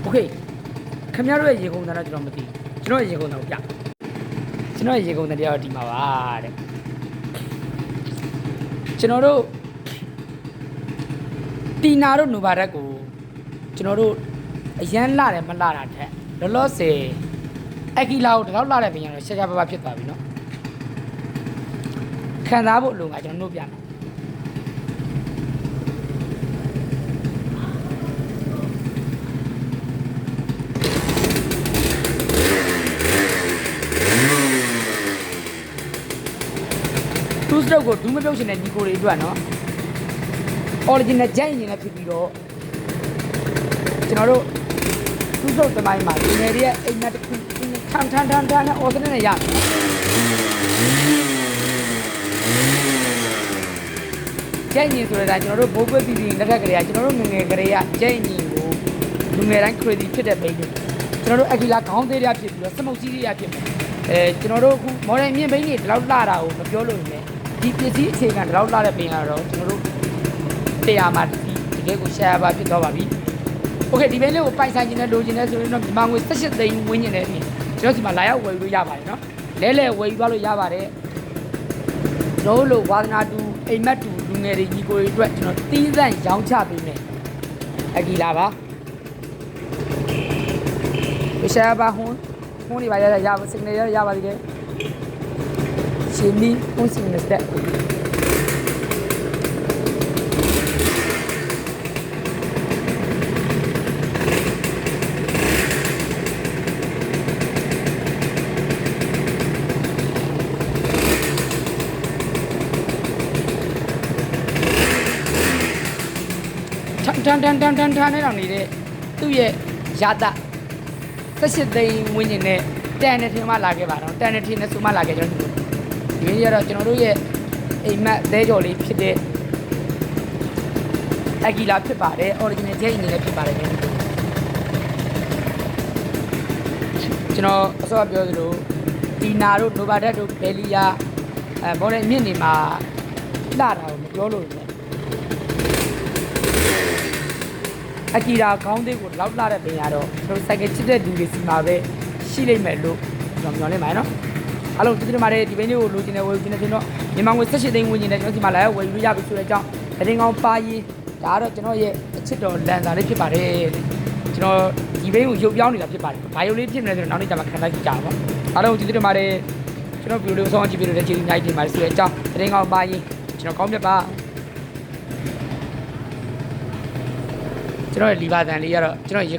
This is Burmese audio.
Okay ခင်ဗျားတို့ရဲ့ရေကုန်တန်းတော့ကျွန်တော်မသိကျွန်တော်ရေကုန်တန်းကိုပြကျွန်တော်ရေကုန်တန်းတရားဒီမှာပါတဲ့ကျွန်တော်တို့တီနာတို့နိုဘာရက်ကိုကျွန်တော်တို့အရန်လာတယ်မလာတာထက်လောလောဆယ်အကီလာကိုဒီလောက်လာတဲ့ပြင်ရတော့ရှာရှာပါပါဖြစ်သွားပြီเนาะခံစားဖို့လိုငါကျွန်တော်တို့ပြမယ်သူစတော့ကိုဒူးမပြုတ်ချင်တဲ့ညီကိုတွေအတွက်เนาะ original ဂျိုင်းနေနဲ့ဖြစ်ပြီးတော့ကျွန်တော်တို့သူစတော့တမိုင်းမှာဒီနယ်ရဲ့အိမ်မက်တစ်ခုထန်နဲ့ original နဲ့ရတယ်ဂျိုင်းနေဆိုတဲ့ကျွန်တော်တို့ဘိုးဘွဲပြည်ပြည်လက်ထက်ကလေးကကျွန်တော်တို့ငငယ်ကလေးကဂျိုင်းနေကိုလူငယ်တိုင်း crazy ဖြစ်တဲ့ဘိန်းတွေကျွန်တော်တို့အကီလာခေါင်းသေးရဖြစ်ပြီးတော့စမုတ်ကြီးတွေရဖြစ်မယ်ကျွန်တော်တို့အခု modern မြင့်ဘိန်းတွေဒီလောက်လာတာကိုမပြောလို့နေဒီပစ္စည်းအခြေခံဒီလောက်လာတဲ့ဘိန်းကတော့ကျွန်တော်တို့တရားမှာဒီကဲကို share ပါဖြစ်သွားပါပြီ။ Okay ဒီဘိန်းလေးကိုပိုင်ဆိုင်ခြင်းနဲ့လိုချင်တဲ့ဆိုရင်တော့မြန်မာငွေ18သိန်းဝန်းကျင်နဲ့ပြင်ကျွန်တော်ဒီမှာလာရောက်ဝယ်လို့ရပါတယ်နော်။လဲဝယ်သွားလို့ရပါတယ်။တို့လိုဝါသနာတူအိမ်မက်တူလူငယ်တွေညီကိုတွေအတွက်ကျွန်တော်တီးသန့်ရောင်းချပေးမယ်။အကီလာပါ။ share ပါဟွန်းနေပါရပါစိတ်နေရပါသေးတယ်။ရှင်နီဟွန်းစင်နေတဲ့ထန်နဲ့တော့နေတဲ့သူ့ရဲ့ရာသ18သိန်းဝန်းကျင်နဲ့တန်နဲ့ထင်းမှလာခဲ့ပါတော့တန်နဲ့ထင်းနဲ့ဆိုမှလာခဲ့ကျွန်တော်ဒီနေ့ကတော့ကျွန်တော်တို့ရဲ့အိမ်မက်သဲကြော်လေးဖြစ်တဲ့အကီလာဖြစ်ပါတယ် original ဂျိန်းအနေနဲ့ဖြစ်ပါတယ်ကျွန်တော်အစောပြောသလိုဒီနာတို့နိုဘာဒက်တို့ဘယ်လီယာဘော်ရဲမြင့်နေမှာလာတာကိုမပြောလို့ဘူးအကီရာခေါင်းသေးကိုလောက်လာတဲ့ပင်ရတော့ကျွန်တော်စိုက်ကချစ်တဲ့လူတွေစီမှာပဲရှိလိမ့်မယ်လို့ကျွန်တော်မျှော်လင့်ပါတယ်နော်အားလုံးကျေးဇူးတင်ပါတယ်ဒီပင်လေးကိုလိုချင်တယ်ဝယ်ယူချင်တယ်ဆိုတော့မြန်မာငွေ18သိန်းဝင်ချင်တယ်ကျွန်တော်စီမှာလာရောက်ဝယ်ယူရပြီဆိုတဲ့အကြောင်းသတင်းကောင်းပါရင်ဒါကတော့ကျွန်တော်ရဲ့အချစ်တော်လန်စာလေးဖြစ်ပါတယ်ကျွန်တော်ဒီပင်ကိုရုပ်ပြောင်းနေတာဖြစ်ပါတယ်ဘာရုပ်လေးဖြစ်နေလဲဆိုတော့နောက်နေ့ကျမှခံလိုက်ကြပါအားလုံးကျေးဇူးတင်ပါတယ်ကျွန်တော်ဗီဒီယိုလေးကိုဆောင်းကြည့်ပြီးတော့ကျေးဇူးများတင်ပါတယ်ဆိုတဲ့အကြောင်းသတင်းကောင်းပါရင်ကျွန်တော်ကောင်းမြတ်ပါကျွန်တော်လီဘာတန်လေးကတော့ကျွန်တော်